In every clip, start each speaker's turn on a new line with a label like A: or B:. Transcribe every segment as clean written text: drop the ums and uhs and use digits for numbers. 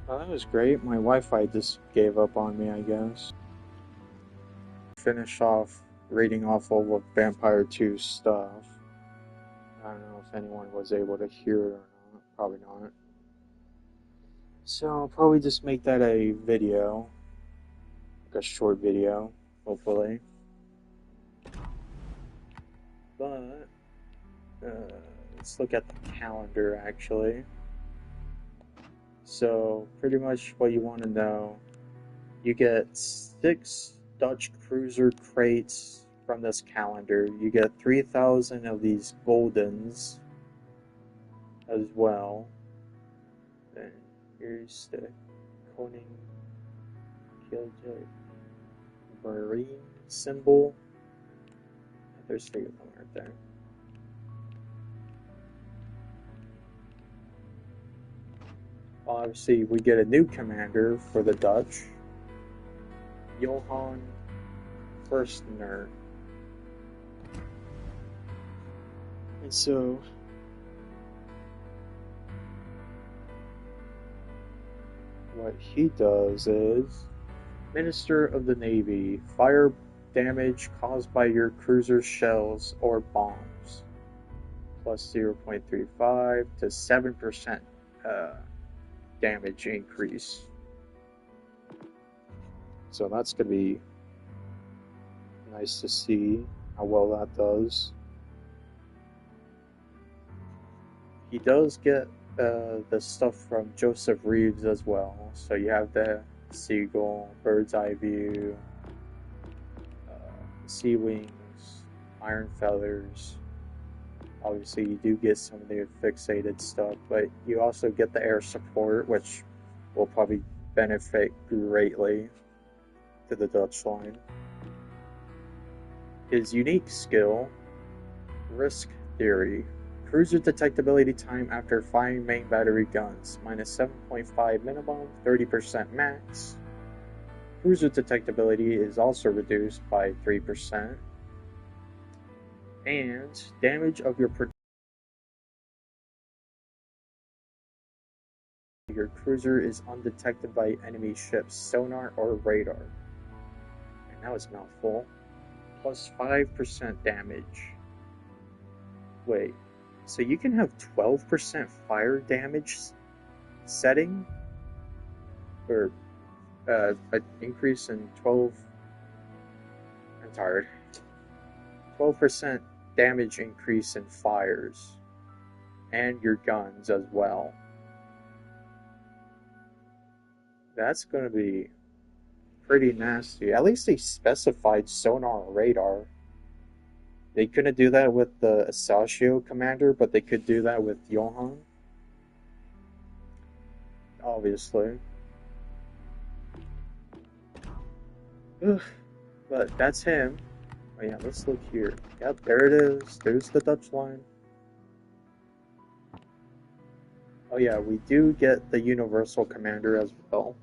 A: Well, that was great. My Wi-Fi just gave up on me, I guess. Finish off reading off all of Vampire 2 stuff. I don't know if anyone was able to hear it or not. Probably not. So I'll probably just make that a video. Like a short video, hopefully. But, let's look at the calendar, actually. So, pretty much what you want to know, you get 6 Dutch cruiser crates from this calendar. You get 3,000 of these Goldens as well. Then here's the Koning Killjoy Marine symbol. There's 3 of them right there. Obviously, we get a new commander for the Dutch, Johan Furstner. And so, what he does is, Minister of the Navy, fire damage caused by your cruiser's shells or bombs, plus 0.35 to 7% damage increase. So that's going to be nice to see how well that does. He does get the stuff from Joseph Reeves as well. So you have the Seagull, Bird's Eye View, Sea Wings, Iron Feathers. Obviously, you do get some of the fixated stuff, but you also get the air support, which will probably benefit greatly to the Dutch line. His unique skill, Risk Theory. Cruiser detectability time after firing main battery guns, minus 7.5 minimum, 30% max. Cruiser detectability is also reduced by 3%. And damage of your cruiser is undetected by enemy ships, sonar, or radar. And that was a mouthful. Plus 5% damage. Wait, so you can have 12% fire damage setting? Or an increase in 12... I'm tired. 12% damage increase in fires. And your guns as well. That's going to be pretty nasty. At least they specified sonar or radar. They couldn't do that with the Asashio commander, but they could do that with Johan. Obviously. Ugh. But that's him. Oh yeah, let's look here. Yep, there it is. There's the Dutch line. Oh yeah, we do get the Universal Commander as well.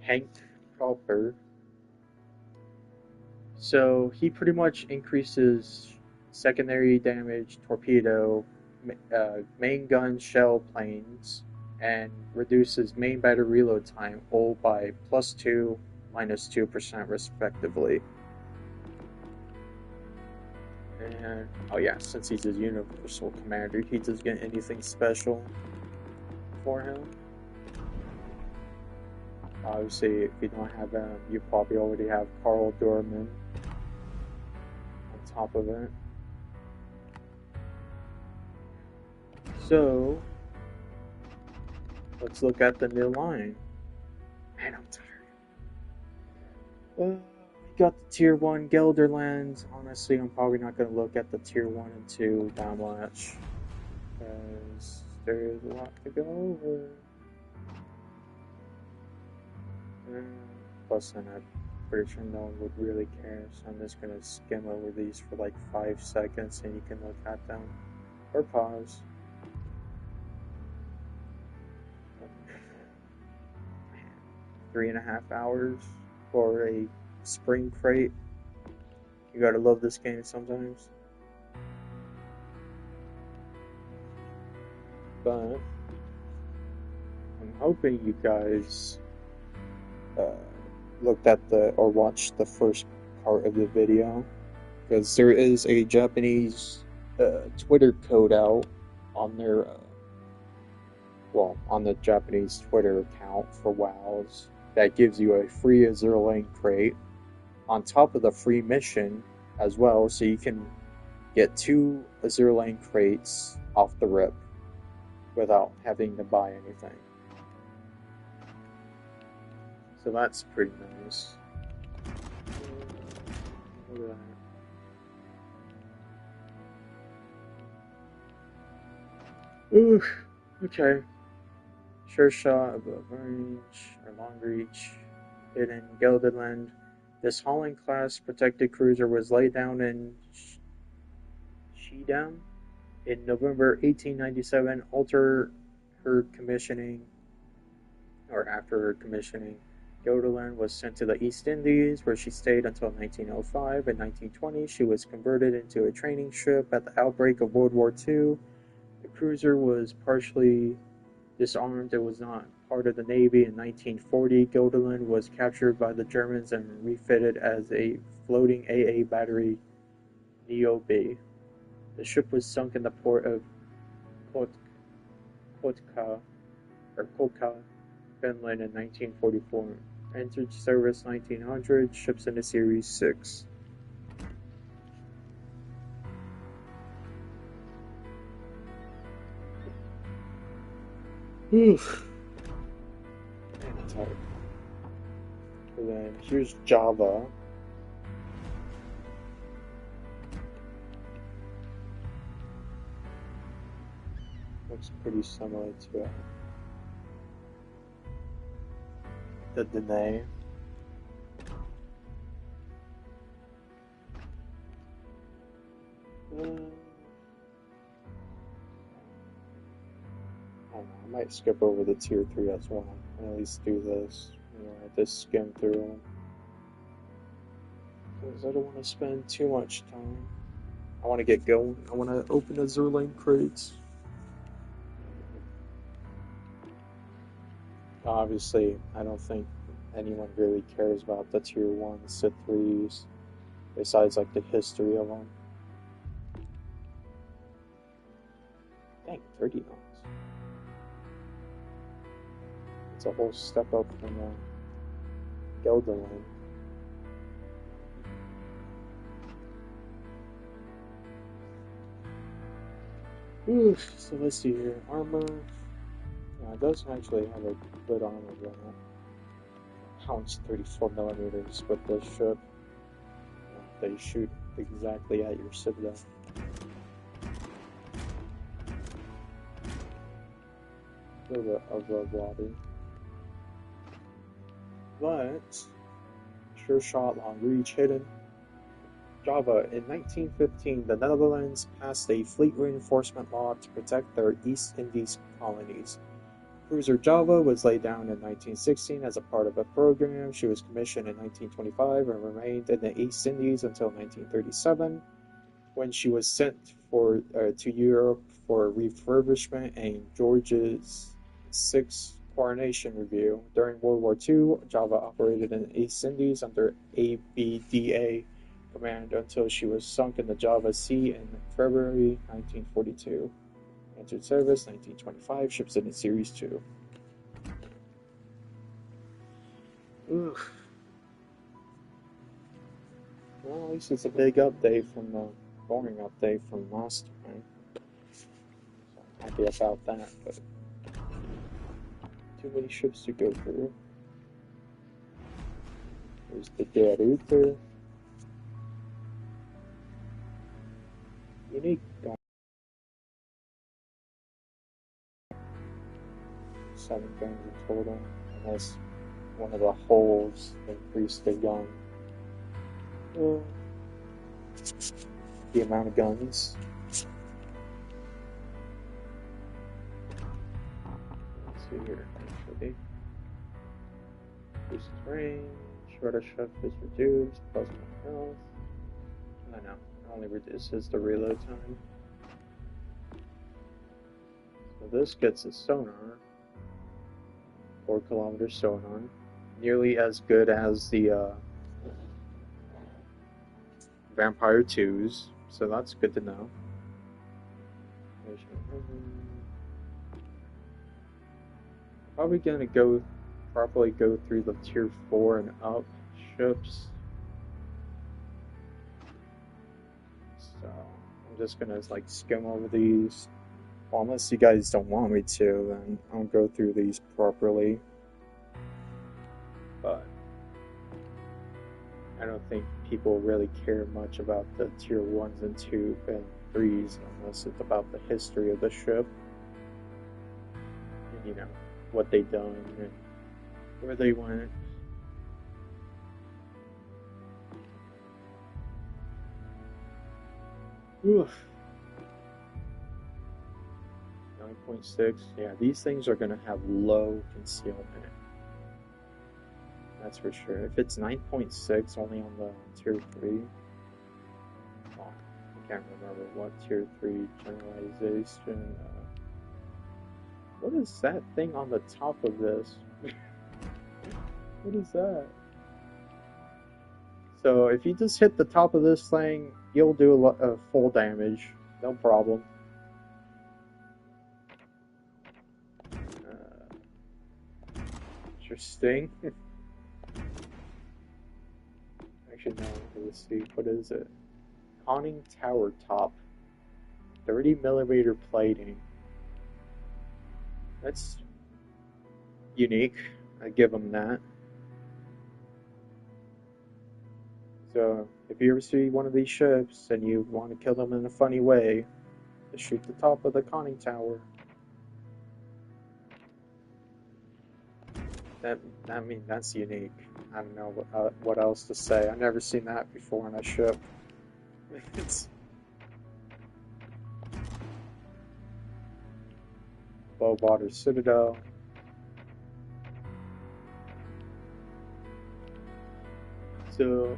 A: Henk Propper. So he pretty much increases secondary damage, torpedo, main gun shell planes, and reduces main battery reload time all by +2, -2% respectively. And, oh yeah, since he's a Universal Commander, he doesn't get anything special for him. Obviously, if you don't have him, you probably already have Carl Dorman on top of it. So, let's look at the new line. Man, I'm tired. We got the Tier 1 Gelderland. Honestly, I'm probably not going to look at the Tier 1 and 2 that much, because there's a lot to go over. Plus, then I'm pretty sure no one would really care, so I'm just going to skim over these for like 5 seconds and you can look at them. Or pause. 3.5 hours for a spring crate. You gotta love this game sometimes. But I'm hoping you guys looked at or watched the first part of the video, because there is a Japanese Twitter code out on their on the Japanese Twitter account for WoWs that gives you a free Azur Lane crate on top of the free mission as well, so you can get 2 Azur Lane crates off the rip without having to buy anything. So that's pretty nice. Look at that. Ooh, okay. Sure shot above range or long reach. Hidden Gelderland. This Holland class protected cruiser was laid down in Schiedam in November 1897. After her commissioning, Gelderland was sent to the East Indies, where she stayed until 1905. In 1920, she was converted into a training ship. At the outbreak of World War II, the cruiser was partially disarmed and was not part of the Navy. In 1940, Gelderland was captured by the Germans and refitted as a floating AA battery Neo-B. The ship was sunk in the port of Kotka, Finland in 1944. Entered service 1900, ships in the Series 6. Oof. I'm tired. And then here's Java. Looks pretty similar to the Dene. I might skip over the tier 3 as well, and at least do this, just skim through them, because I don't want to spend too much time. I want to get going. I want to open the Azur Lane crates. Obviously, I don't think anyone really cares about the tier 1s to 3s, besides like the history of them. Dang, 30 knots. It's a whole step up from Gelderland. Oof, so let's see here. Armor. It doesn't actually have a good armor on it. Pounds 34 millimeters with this ship. They shoot exactly at your citadel. A little bit of water. But, sure shot, long reach, hidden. Java. In 1915, the Netherlands passed a fleet reinforcement law to protect their East Indies colonies. Cruiser Java was laid down in 1916 as a part of a program. She was commissioned in 1925 and remained in the East Indies until 1937, when she was sent to Europe for refurbishment and George's Sixth Coronation Review. During World War II, Java operated in the East Indies under ABDA command until she was sunk in the Java Sea in February 1942. Entered service 1925, ships in Series 2. Oof. Well, at least it's a big update from the boring update from last time. So I'm happy about that, but too many ships to go through. There's the Ryuter. Unique. 7 guns in total, unless one of the holes increased the gun. The amount of guns. Let's see here, actually. Increases range, shorter shot is reduced, plus 1 health. No, it only reduces the reload time. So this gets a sonar. 4 kilometers sonar. Nearly as good as the Vampire 2s, so that's good to know. Probably gonna probably go through the tier 4 and up ships. So I'm just gonna like skim over these. Well, unless you guys don't want me to, then I'll go through these properly. But I don't think people really care much about the tier 1s and 2 and 3s unless it's about the history of the ship. And, you know, what they done and where they went. Oof. 9.6. Yeah, these things are gonna have low concealment. That's for sure. If it's 9.6 only on the tier 3, well, I can't remember what tier 3 generalization. What is that thing on the top of this? What is that? So if you just hit the top of this thing, you'll do a lot of full damage, no problem. Interesting. Actually, no. Let's see. What is it? Conning tower top, 30mm plating. That's unique. I give them that. So if you ever see one of these ships and you want to kill them in a funny way, just shoot the top of the conning tower. I mean, that's unique. I don't know what else to say. I've never seen that before on a ship. It's low water citadel. So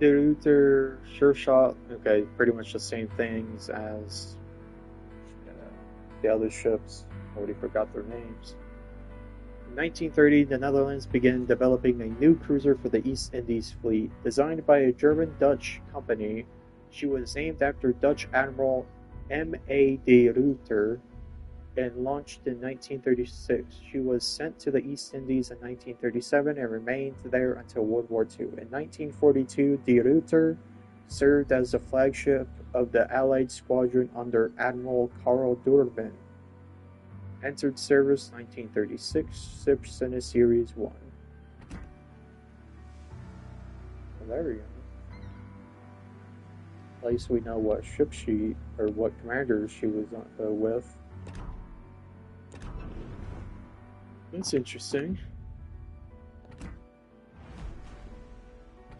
A: the Ryuter sure shot. Okay, pretty much the same things as the other ships. Already forgot their names. In 1930, the Netherlands began developing a new cruiser for the East Indies fleet. Designed by a German-Dutch company, she was named after Dutch Admiral M.A. de Ruyter and launched in 1936. She was sent to the East Indies in 1937 and remained there until World War II. In 1942, de Ruyter served as the flagship of the Allied squadron under Admiral Karl Durbin. Entered service 1936, ships in a Series 1. Well, there we go. At least we know what ship she, or what commander she was with. That's interesting.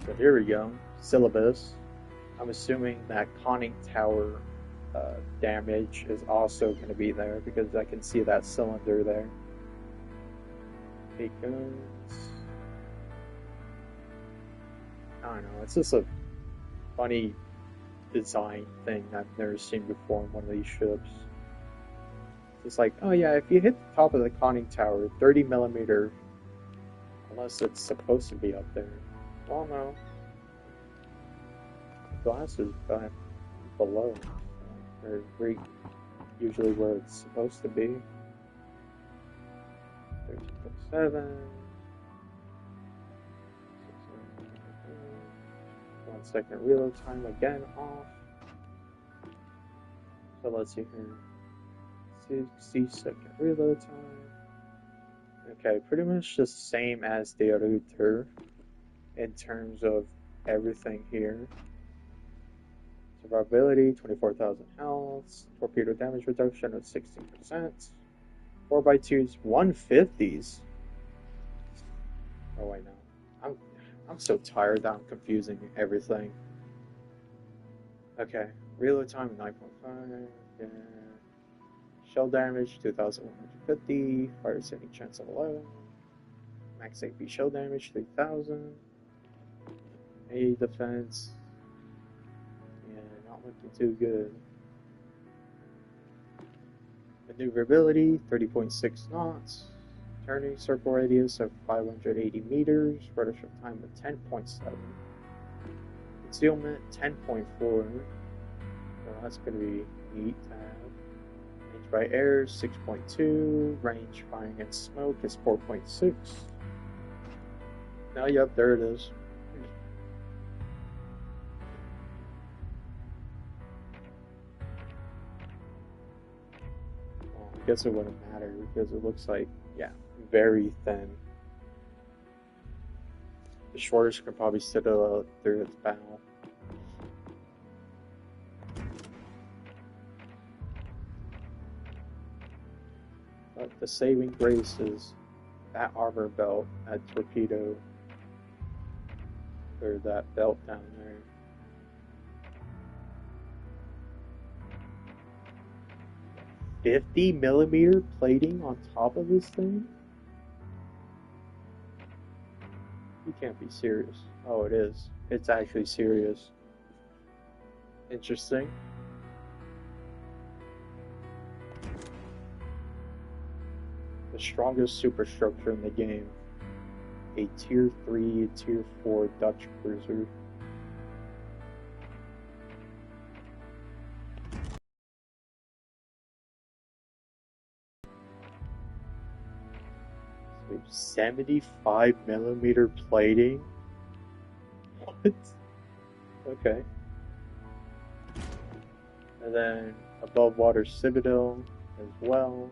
A: So here we go. Celebus. I'm assuming that conning tower damage is also going to be there because I can see that cylinder there. Because I don't know, it's just a funny design thing I've never seen before in one of these ships. It's like, oh yeah, if you hit the top of the conning tower, 30mm, unless it's supposed to be up there. Well, no. The glass is back below. Or right usually where it's supposed to be. 13.7. 1 second reload time again off. So let's see here. 60-second reload time. Okay, pretty much the same as the Ryuter in terms of everything here. Survivability, 24,000 health. Torpedo damage reduction of 16%. 4x2s, 150s. Oh wait, no. I'm so tired that I'm confusing everything. Okay, reload time 9.5. Yeah. Shell damage 2,150. Fire saving chance of 11. Max AP shell damage 3,000. A defense. Not looking too good. Maneuverability 30.6 knots. Turning circle radius of 580 meters. Rudder shift time of 10.7. Concealment 10.4. So that's going to be neat to have. Range by air 6.2. Range firing in smoke is 4.6. Now, yep, there it is. Well, I guess it wouldn't matter because it looks like, yeah, very thin. The shortest can probably sit through its bow. But the saving grace is that armor belt, that torpedo, or that belt down there. $50mm plating on top of this thing? You can't be serious. Oh, it is. It's actually serious. Interesting. The strongest superstructure in the game. A Tier 3, Tier 4 Dutch cruiser. So 75mm plating? What? Okay. And then above water citadel as well.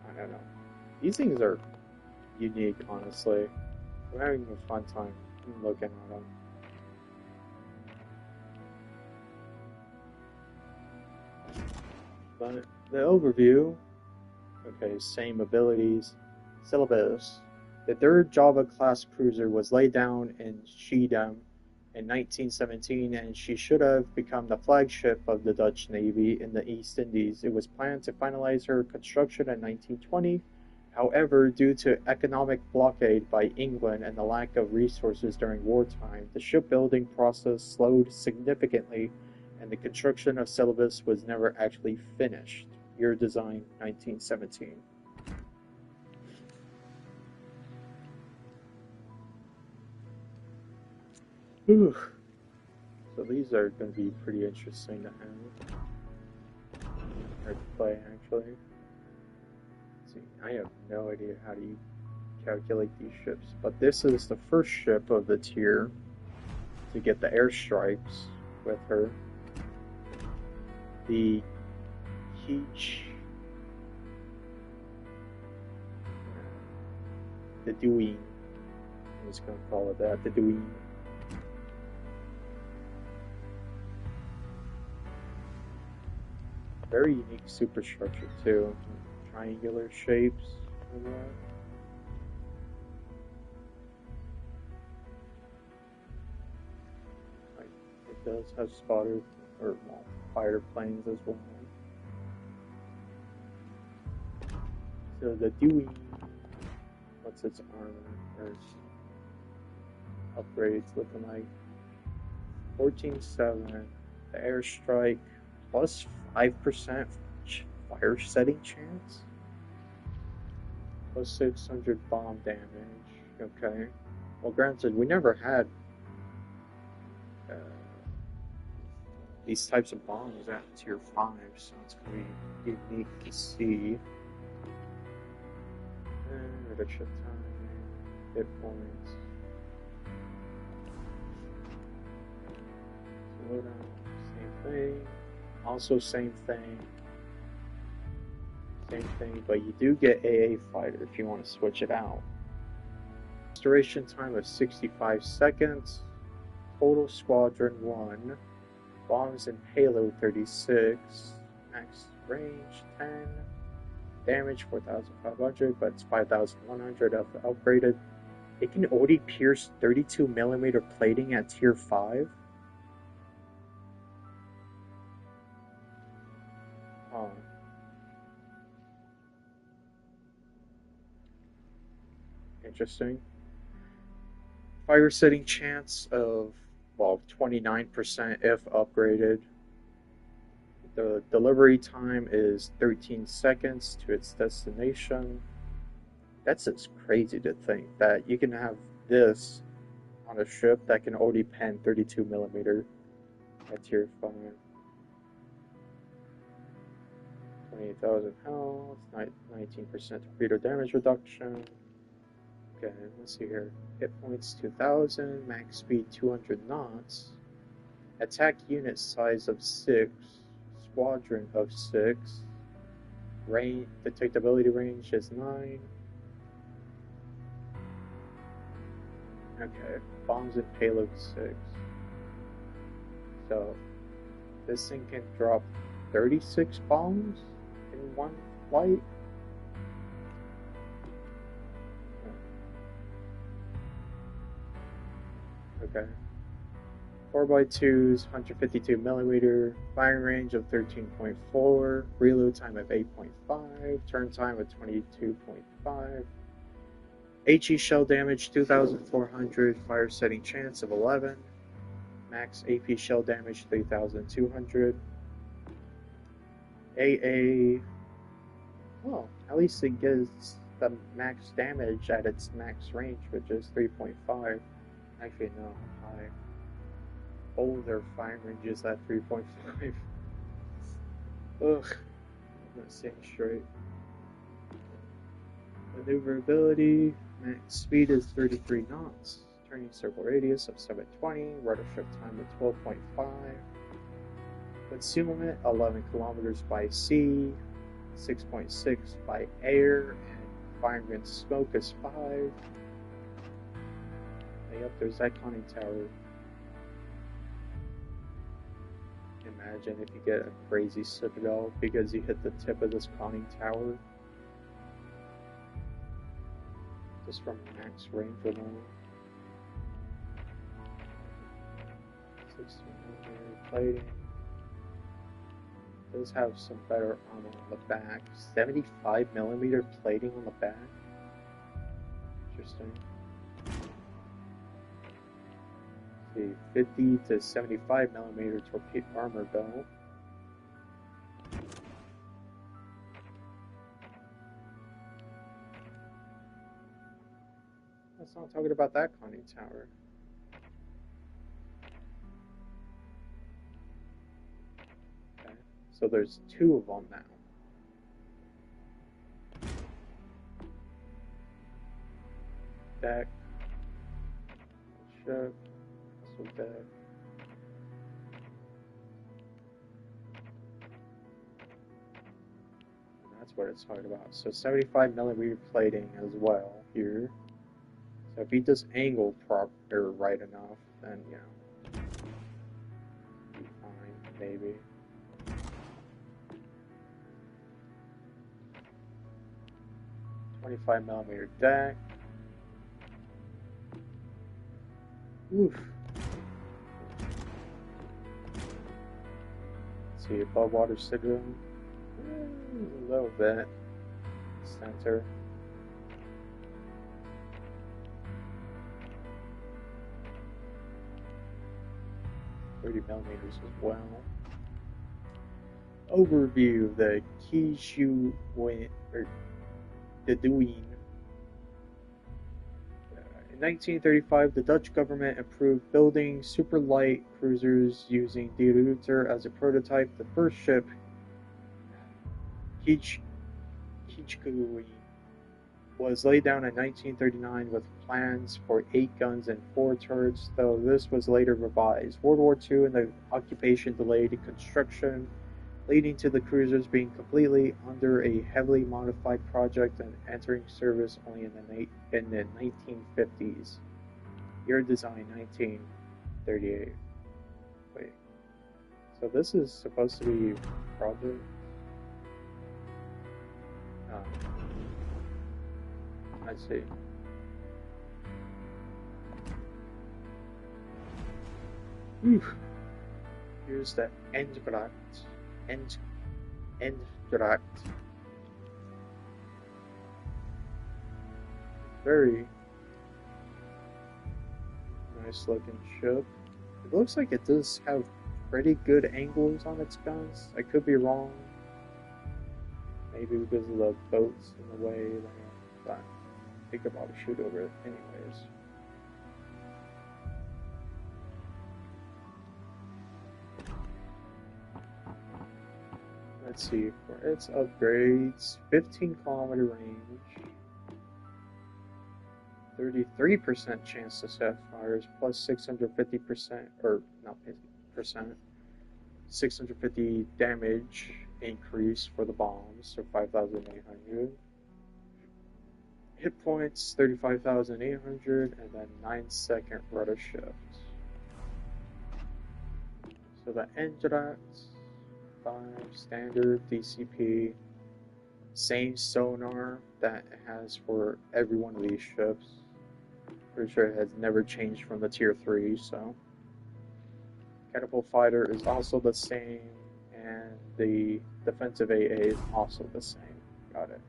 A: I don't know. These things are unique, honestly. I'm having a fun time looking at them. But the overview, okay, same abilities. Celebus. The third Java-class cruiser was laid down in Schiedam in 1917, and she should have become the flagship of the Dutch Navy in the East Indies. It was planned to finalize her construction in 1920. However, due to economic blockade by England and the lack of resources during wartime, the shipbuilding process slowed significantly, and the construction of Celebus was never actually finished. Year design 1917. Whew. So these are going to be pretty interesting to have. Or to play, actually. Let's see, I have no idea how to calculate these ships, but this is the first ship of the tier to get the airstrikes with her. The Kijkduin. I'm just going to call it that, the Duin. Very unique superstructure too, triangular shapes and that. Like, it does have spotter or fighter planes as well. So the Dewey, what's its armor or upgrades looking like? 14.7, the airstrike plus 5% fire setting chance, plus 600 bomb damage. Okay. Well, granted, we never had these types of bombs at tier 5, so it's going to be unique to see. And rudder shift time, hit points. Slow down, same thing. Also same thing, but you do get AA fighter if you want to switch it out. Restoration time of 65 seconds, total squadron 1, bombs and payload 36, max range 10, damage 4,500, but it's 5,100 of the upgraded. It can only pierce 32mm plating at tier 5. Interesting. Fire setting chance of, well, 29% if upgraded. The delivery time is 13 seconds to its destination. That's just crazy to think that you can have this on a ship that can only pen 32 millimeter at tier 5. 28,000 health, 19% torpedo damage reduction. Okay, let's see here. Hit points 2,000, max speed 200 knots, attack unit size of 6, squadron of 6, range, detectability range is 9. Okay, bombs and payload 6. So, this thing can drop 36 bombs in one flight? Okay. 4x2s, 152 millimeter, firing range of 13.4, reload time of 8.5, turn time of 22.5, HE shell damage 2,400, fire setting chance of 11, max AP shell damage 3,200, AA, well, at least it gives the max damage at its max range, which is 3.5. Actually, no, high. Oh, their firing range is at 3.5. Ugh, I'm not saying straight. Maneuverability, max speed is 33 knots, turning circle radius of 720, rudder trip time of 12.5, concealment 11 kilometers by sea, 6.6 by air, and firing and smoke is 5. Yep, there's that conning tower. Imagine if you get a crazy citadel because you hit the tip of this conning tower. Just from max range alone. 16mm plating. It does have some better armor on the back. 75mm plating on the back. Interesting. See, 50 to 75mm torpedo armor belt. Let's not talking about that conning tower. Okay, so there's 2 of them now. Deck. Ship. Missile deck. And that's what it's talking about. So 75mm plating as well here. So if he does angle proper right enough, then you know, be fine, maybe. .25mm deck. Oof. Let's see, above water citadel. A little bit. Center. .30mm as well. Overview, the Kijkduin In 1935, the Dutch government approved building super light cruisers using De Ryuter as a prototype. The first ship, Kijkduin, was laid down in 1939 with plans for 8 guns and 4 turrets, though this was later revised. World War II and the occupation delayed construction, leading to the cruisers being completely under a heavily modified project and entering service only in the 1950s. Year design 1938. Wait, so this is supposed to be project? I see. Oof. Here's the Eendracht. Eendracht. Very nice looking ship. It looks like it does have pretty good angles on its guns. I could be wrong. Maybe because of the boats in the way, but I think I'll probably shoot over it anyways. Let's see, for its upgrades, 15-kilometer range, 33% chance to set fires, plus 650%, or not percent, 650 damage increase for the bombs, so 5,800. Hit points, 35,800, and then 9-second rudder shift. So the Eendracht 5 standard DCP, same sonar that it has for every one of these ships. Pretty sure it has never changed from the tier 3, so. Catapult fighter is also the same, and the defensive AA is also the same. Got it.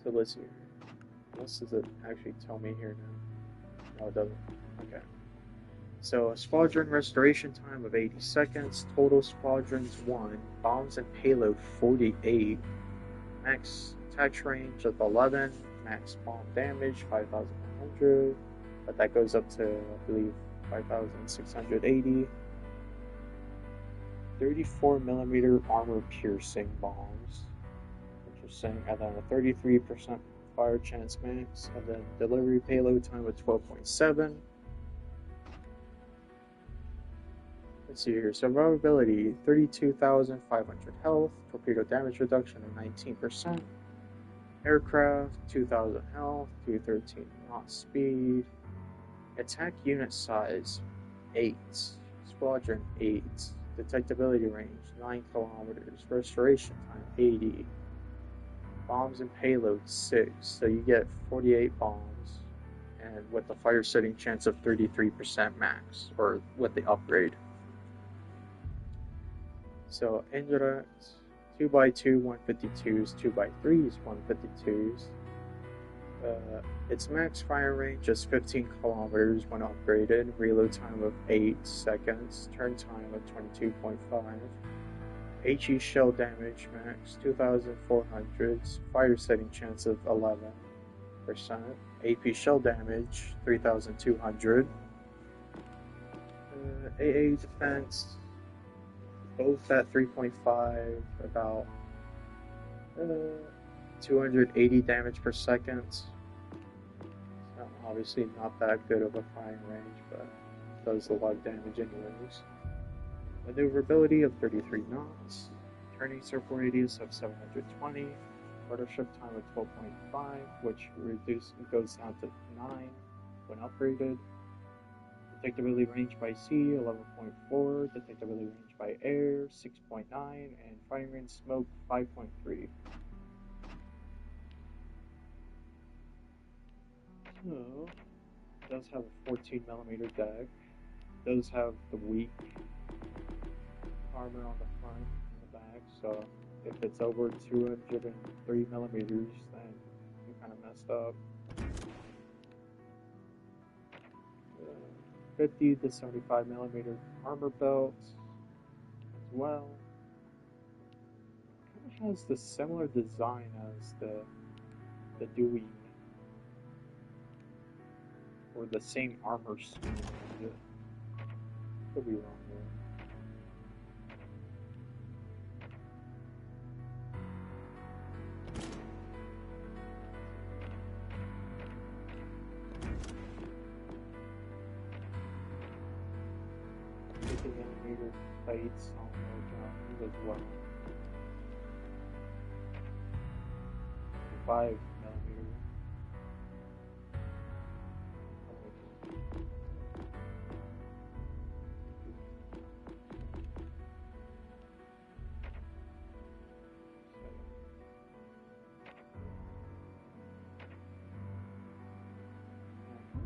A: So let's see. What does it actually tell me here now? No, it doesn't. Okay. So a squadron restoration time of 80 seconds, total squadrons 1, bombs and payload 48, max attack range of 11, max bomb damage 5,100, but that goes up to, I believe, 5,680. 34mm armor piercing bombs, interesting, and then a 33% fire chance max, and then delivery payload time of 12.7. Let's see here. Survivability 32,500 health, torpedo damage reduction of 19%, aircraft 2,000 health, 213 knot speed, attack unit size 8, squadron 8, detectability range 9 kilometers, restoration time 80, bombs and payload 6, so you get 48 bombs, and with the fire setting chance of 33% max, or with the upgrade. So Eendracht 2x2 152s, 2x3s 152s. Its max fire range is 15 kilometers when upgraded, reload time of 8 seconds, turn time of 22.5, HE shell damage max 2,400, fire setting chance of 11%, AP shell damage 3,200, AA defense both at 3.5, about 280 damage per second. So obviously not that good of a firing range, but does a lot of damage anyways. Maneuverability of 33 knots, turning circle radius of 720, rudder shift time of 12.5, which goes down to 9 when upgraded. Detectability range by sea 11.4, detectability range by air 6.9, and firing in smoke 5.3. So, it does have a 14mm deck. It does have the weak armor on the front and the back, so if it's over 203mm, then you kind of messed up. 50 to 75mm armor belts as well. It kind of has the similar design as the Dewey, or the same armor scheme. Could be wrong there. Millimeter plates on the guns as well. 5mm.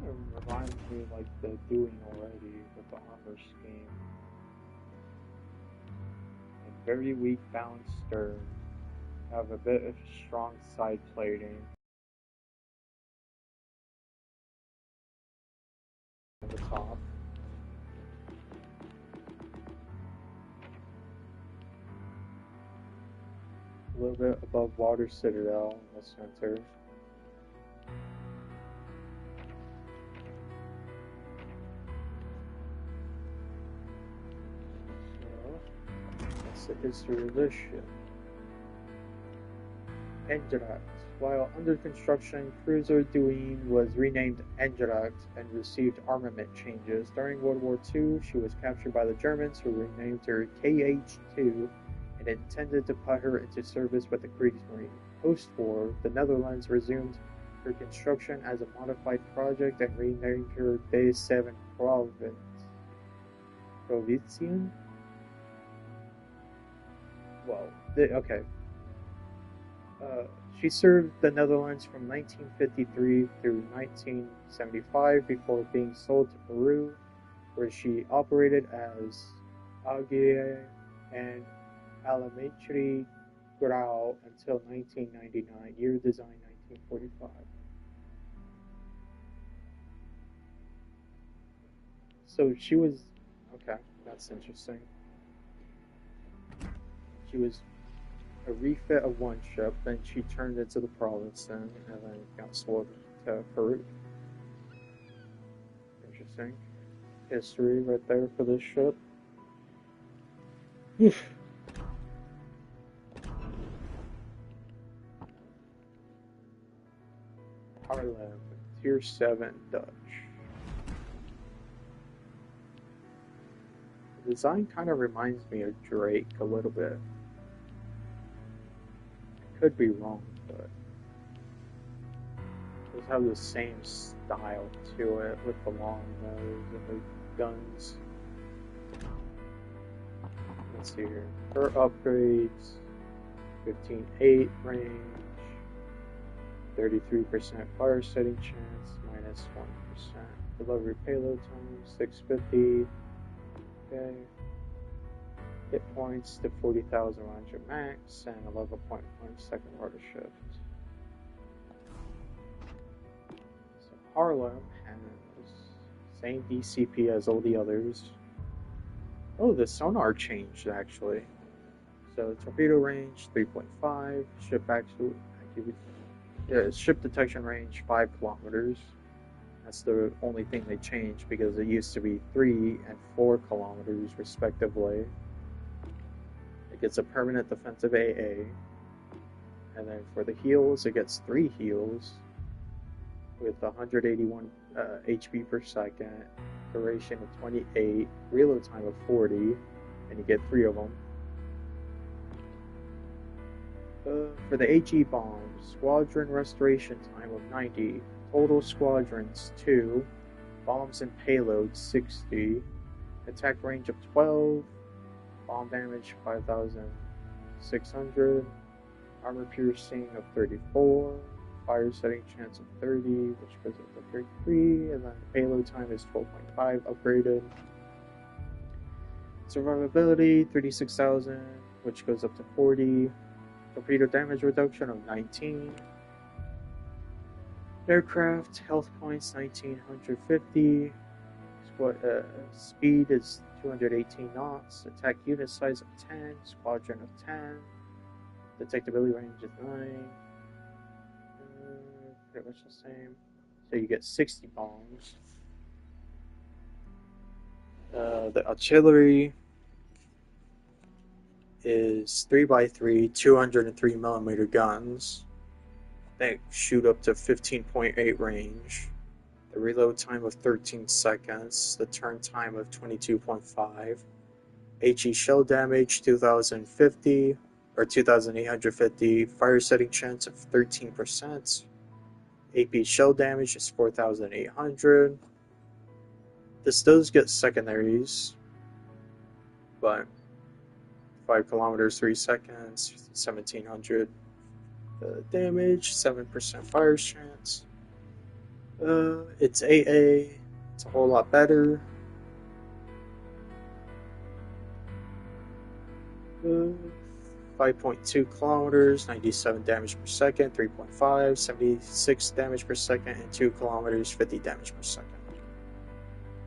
A: It reminds me like the doing already with the armor scheme. A very weak balanced stern. Have a bit of strong side plating at the top. a little bit above Water Citadel in the center. So, that's the history of this ship. Eendracht. While under construction, cruiser Duin was renamed Eendracht and received armament changes. During World War II, she was captured by the Germans, who renamed her KH-2 and intended to put her into service with the Kriegsmarine. Post-war, the Netherlands resumed her construction as a modified project and renamed her D7 Provinciën. Well, okay. She served the Netherlands from 1953 through 1975 before being sold to Peru, where she operated as Aguirre and Elementary Grau until 1999, year design 1945. So she was, okay, that's interesting. She was a refit of one ship, then she turned into the Province and then got sold to Peru. Interesting. History right there for this ship. Harleem, Tier 7 Dutch. The design kind of reminds me of Drake a little bit. Could be wrong, but those have the same style to it with the long nose and the guns. Let's see here. Her upgrades: 15.8 range, 33% fire setting chance, minus 1%. Delivery payload time 650. Okay. Hit points to 40,000 rounds your max, and 11.1 second order shift. So Harleem has same DCP as all the others. Oh, the sonar changed actually. So torpedo range 3.5, ship detection range 5 kilometers. That's the only thing they changed because it used to be 3 and 4 kilometers respectively. It gets a permanent defensive AA, and then for the heals, it gets 3 heals with 181 HP per second, duration of 28, reload time of 40, and you get 3 of them. For the HE bombs, squadron restoration time of 90, total squadrons 2, bombs and payload 60, attack range of 12, bomb damage 5,600, armor piercing of 34, fire setting chance of 30, which goes up to 33, and then the payload time is 12.5 upgraded. Survivability 36,000, which goes up to 40. Torpedo damage reduction of 19. Aircraft health points 1950. Speed is 218 knots. Attack unit size of 10. Squadron of 10. Detectability range is 9. Pretty much the same. So you get 60 bombs. The artillery is 3x3, 203mm guns. They shoot up to 15.8 range. The reload time of 13 seconds. The turn time of 22.5. HE shell damage 2,050 or 2,850. Fire setting chance of 13%. AP shell damage is 4,800. This does get secondaries, but 5 kilometers, 3 seconds, 1,700 damage, 7% fire chance. It's AA, it's a whole lot better. 5.2 kilometers, 97 damage per second, 3.5, 76 damage per second, and 2 kilometers, 50 damage per second.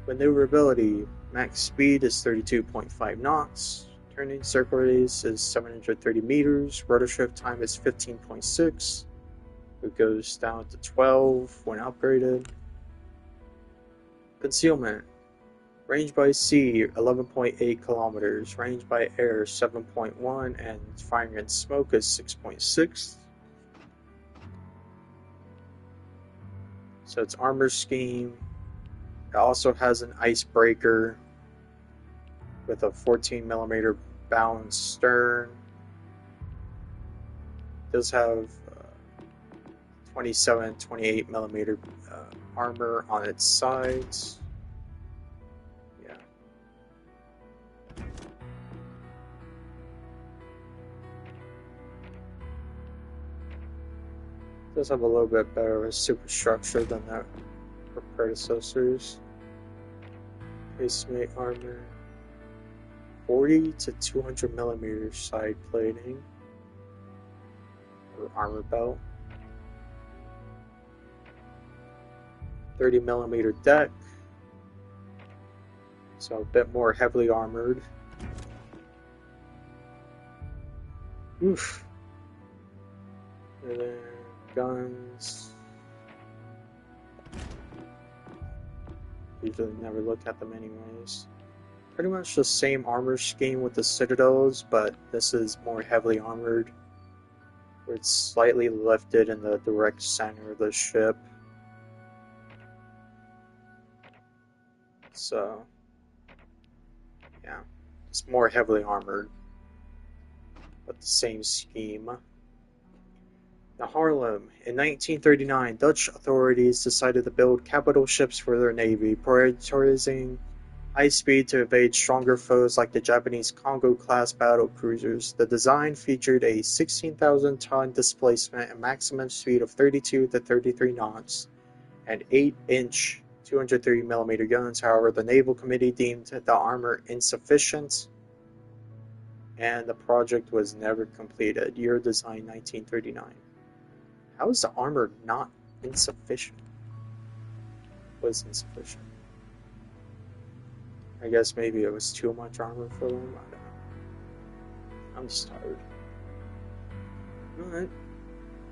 A: Maneuverability, max speed is 32.5 knots. Turning circle radius is 730 meters. Rudder shift time is 15.6. It goes down to 12 when upgraded. Concealment. Range by sea, 11.8 kilometers. Range by air, 7.1. And firing in smoke is 6.6. So its armor scheme. It also has an icebreaker with a 14 millimeter bow and stern. It does have 27, 28 millimeter armor on its sides. Yeah. It does have a little bit better of a superstructure than their predecessors. Casemate armor. 40 to 200 millimeter side plating or armor belt. 30 millimeter deck, so a bit more heavily armored. Oof. And then guns. Usually never look at them anyways. Pretty much the same armor scheme with the citadels, but this is more heavily armored, where it's slightly lifted in the direct center of the ship. So, yeah, it's more heavily armored, but the same scheme. The Harleem. In 1939, Dutch authorities decided to build capital ships for their navy, prioritizing high speed to evade stronger foes like the Japanese Congo-class battle cruisers. The design featured a 16,000-ton displacement and maximum speed of 32 to 33 knots, and 8-inch 230mm guns. However, the Naval Committee deemed the armor insufficient, and the project was never completed. Year design 1939. How is the armor not insufficient? Was insufficient. I guess maybe it was too much armor for them. I don't know. I'm just tired. Alright.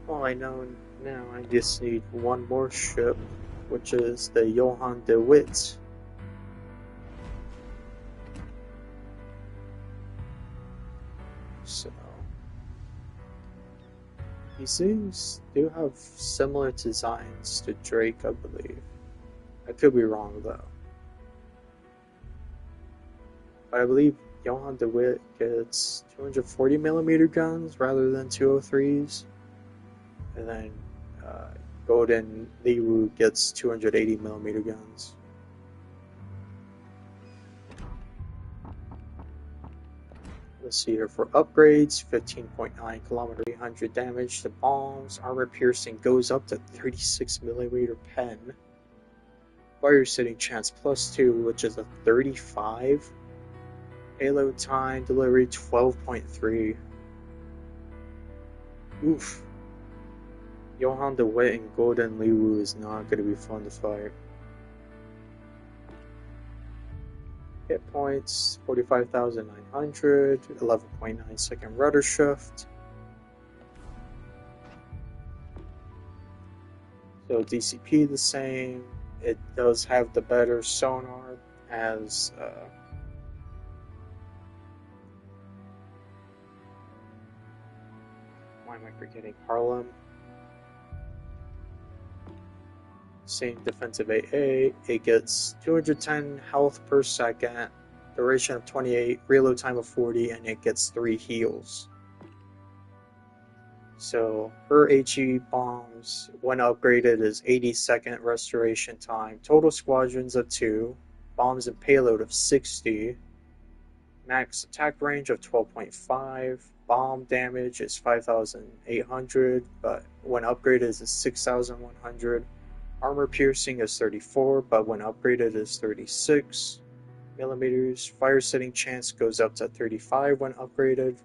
A: Well, I know now I just need one more ship, which is the Johan de Witt. So, these things do have similar designs to Drake, I believe. I could be wrong though. But I believe Johan de Witt gets 240mm guns rather than 203s. And then Gouden Leeuw gets 280mm guns. Let's see here for upgrades: 15.9 kilometer, 800 damage to bombs. Armor piercing goes up to 36mm pen. Fire sitting chance +2, which is a 35. Payload time delivery 12.3. Oof. Johan de Witt and Gouden Leeuw is not going to be fun to fight. Hit points 45,900, 11.9 second rudder shift. So DCP the same. It does have the better sonar as why am I forgetting? Harleem. Same defensive AA. It gets 210 health per second, duration of 28, reload time of 40, and it gets 3 heals. So her HE bombs, when upgraded, is 80-second restoration time. Total squadrons of 2, bombs and payload of 60, max attack range of 12.5. Bomb damage is 5,800, but when upgraded is 6,100. Armor piercing is 34, but when upgraded is 36 millimeters. Fire setting chance goes up to 35 when upgraded.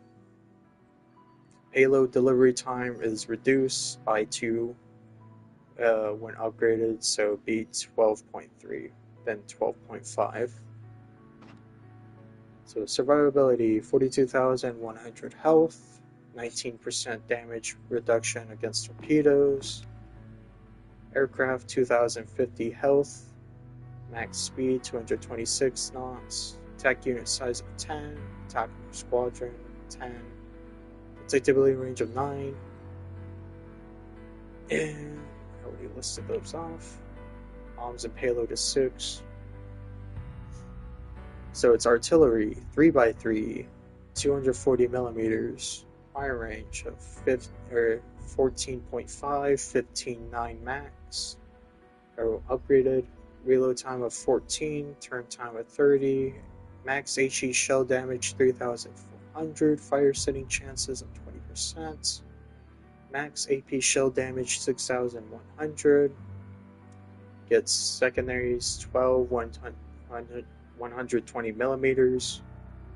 A: Payload delivery time is reduced by 2 when upgraded, so be 12.3, then 12.5. So survivability, 42,100 health, 19% damage reduction against torpedoes. Aircraft, 2,050 health, max speed 226 knots, attack unit size of 10, attack squadron 10, detectability range of 9, and I already listed those off. Bombs and payload is 6. So it's artillery 3x3, 240 millimeters, fire range of 14.5, 15.9 max. Arrow upgraded, reload time of 14, turn time of 30, max HE shell damage 3,400, fire setting chances of 20%, max AP shell damage 6,100, gets secondaries 12, 120 millimeters,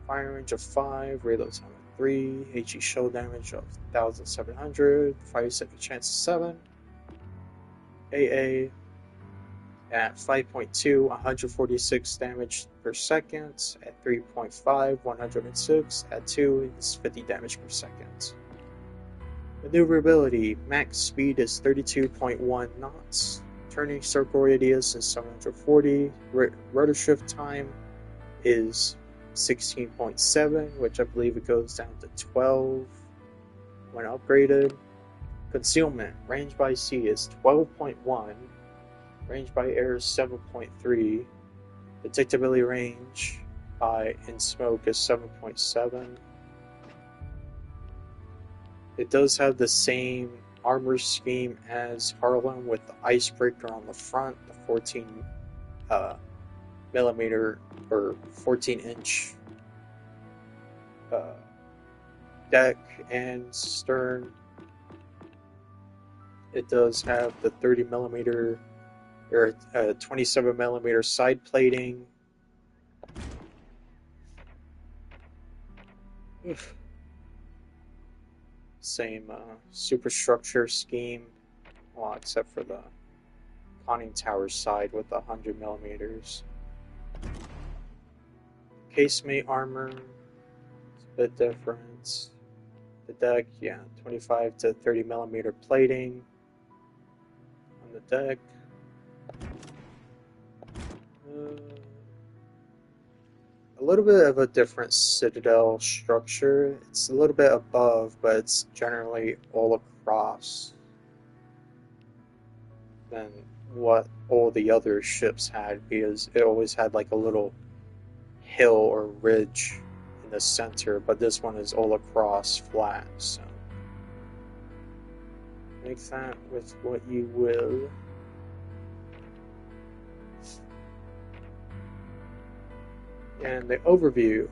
A: fire range of 5, reload time of 3, HE shell damage of 1,700, fire setting chance of 7, AA at 5.2, 146 damage per second, at 3.5, 106, at 2 is 50 damage per second. Maneuverability, max speed is 32.1 knots, turning circle radius is 740, rudder shift time is 16.7, which I believe it goes down to 12 when upgraded. Concealment, range by sea is 12.1, range by air is 7.3, detectability range in smoke is 7.7. It does have the same armor scheme as Harleem with the icebreaker on the front, the 14 millimeter or 14-inch deck and stern. It does have the 30 millimeter or 27 millimeter side plating. Same superstructure scheme, well, except for the conning tower side with the 100 millimeters. Casemate armor, it's a bit different. The deck, yeah, 25 to 30 millimeter plating on the deck. A little bit of a different citadel structure. It's a little bit above, but it's generally all across than what all the other ships had, because it always had like a little hill or ridge in the center, but this one is all across flat, so make that with what you will. And the overview.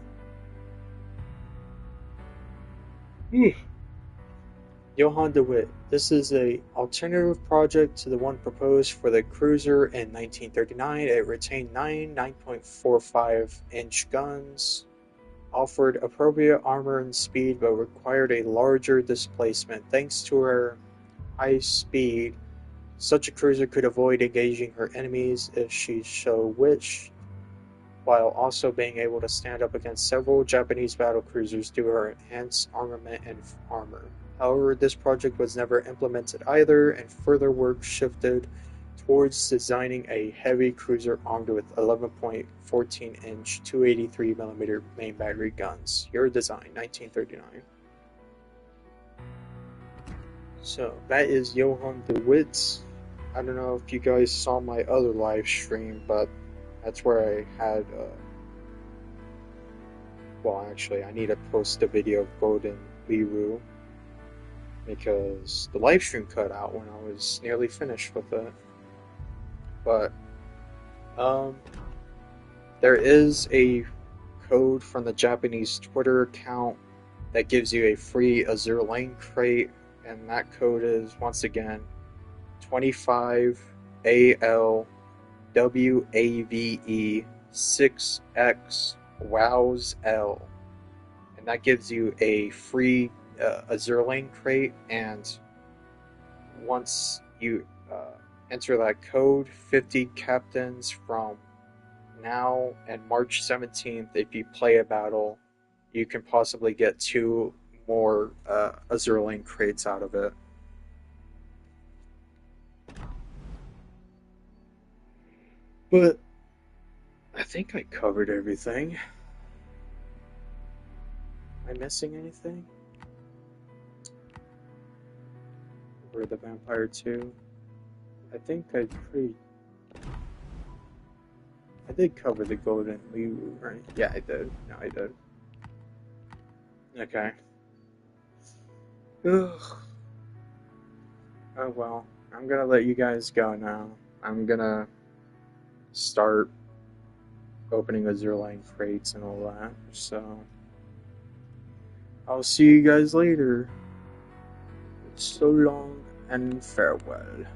A: Johan de Witt. This is an alternative project to the one proposed for the cruiser in 1939. It retained 9.45-inch guns, offered appropriate armor and speed, but required a larger displacement. Thanks to her high speed, such a cruiser could avoid engaging her enemies if she so wished, while also being able to stand up against several Japanese battle cruisers due to her enhanced armament and armor. However, this project was never implemented either, and further work shifted towards designing a heavy cruiser armed with 11.14-inch 283mm main battery guns. Your design, 1939. So, that is Johan de Witt. I don't know if you guys saw my other live stream, but that's where I had, well, actually, I need to post a video of Gouden, Leeuw, because the live stream cut out when I was nearly finished with it. But, there is a code from the Japanese Twitter account that gives you a free Azur lane crate, and that code is, once again, 25ALWAVE6X WOWSL, and that gives you a free Azur lane crate. And once you enter that code, 50 captains from now and March 17th, if you play a battle, you can possibly get 2 more Azur crates out of it. But I think I covered everything. Am I missing anything? Or the Vampire 2? I think I did cover the Golden Leeuw, right? Yeah, I did. No, I did. Okay. Ugh. Oh well. I'm gonna let you guys go now. I'm gonna start opening Azur crates and all that. So I'll see you guys later. So long and farewell.